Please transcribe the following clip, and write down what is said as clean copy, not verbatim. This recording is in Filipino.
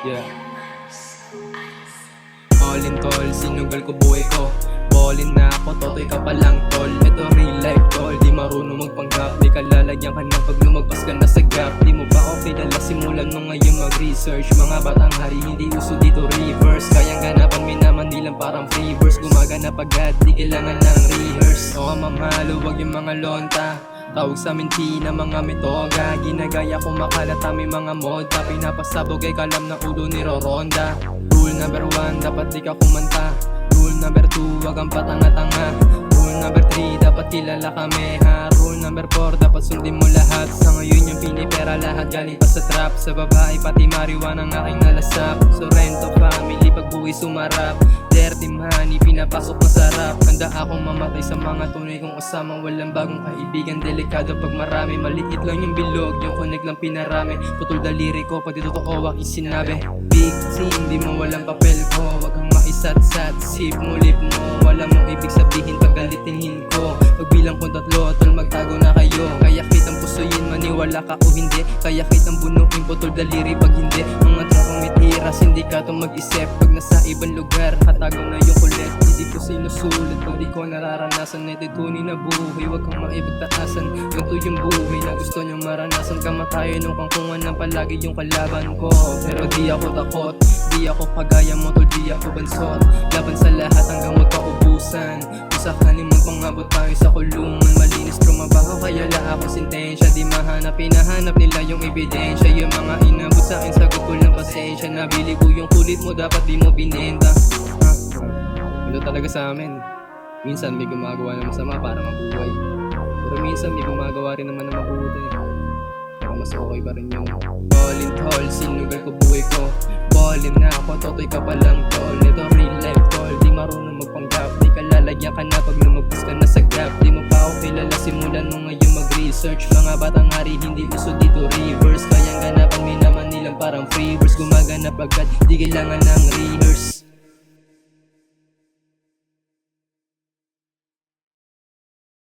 Yeah. All in tol, sinugal ko buhay ko. Ballin na ako, totoy ka pa lang tol. Ito real life tol, di marunong magpanggap. Di ka lalagyan ka na pag lumagpas ka na sa gap. Di mo pa ako kilala, simulan mo ngayon mag-research. Mga batang hari, hindi uso dito reverse. Kayang ganapan, minaman nilang parang free verse. Gumagana pagkat, di kailangan ng rehearse. O mamalo, wag yung mga lonta. Tawag sa amin na mga metoga. Ginagaya ko makalata, may mga moda. Pinapasabog ay kalam ng ulo ni Roronda. Rule number 1, dapat di ka kumanta. Rule number 2, wag ang patanga-tanga. Rule number 3, dapat kilala kami ha. Rule number 4, dapat sundin mo lahat. Sa ngayon yung pinipera lahat galing pa sa trap. Sa babae pati marijuana ang aking nalasap. Sorrento family, pagbuhay sumarap. Dirty money, pinapasok masarap. Handa akong mamatay sa mga tunay kong kasama. Walang bagong kaibigan, delikado pag marami. Maliit lang yung bilog, yung connect lang pinarami. Putol daliri ko, pati totoo aking sinabi. Big team, di mo walang papel ko. Wag kang makisat-sat, sip mo, lip mo. Wala mong ibig sabihin pag galitinhin ko. Pagbilang ko 3, tol magtago na kayo. Kaya kitang pusuyin, maniwala ka o hindi. Kaya kitang bunuin, putol daliri pag hindi. Mga tropang mitira, sindikato mag-isip. Pag nasa ibang lugar, hatago na yung kulit. Hindi ko sinusulit pag di ko nararanasan. Netitunay na buhay, wag kang maibagtaasan. Ganto yung buhay na gusto nyong maranasan. Kamatayan nung kangkungan ng palagi yung kalaban ko. Pero di ako takot, di ako kagaya mo tol, di ako bansot. Laban sa lahat hanggang magkaubusan. Kung sakaling magpangabot tayo sa kulungan, malinis trumabaho kaya la ako sintensya. Di mahanap, pinahanap nila yung ebidensya. Yung mga inabot sa akin, sagot ko lang pasensya. Nabili ko yung kulit mo, dapat di mo binenta. Ito talaga sa amin. Minsan may gumagawa ng masama para mabuhay. Pero minsan may gumagawa rin naman ng mabuti. Pero mas okay pa rin yung Ballin tol, sinugal ko buhay ko. Ballin na ako, totoy ka pa lang tol. Ito real life tol, di marunong magpanggap. Di ka lalagyan ka na pag lumagpas ka na sa gap. Di mo pa ako kilala, simulan mo ngayon mag-research. Mga batang hari, hindi uso dito reverse. Kayang ganapan, may naman nilang parang free verse. Gumagana pagkat di kailangan ng rehearse.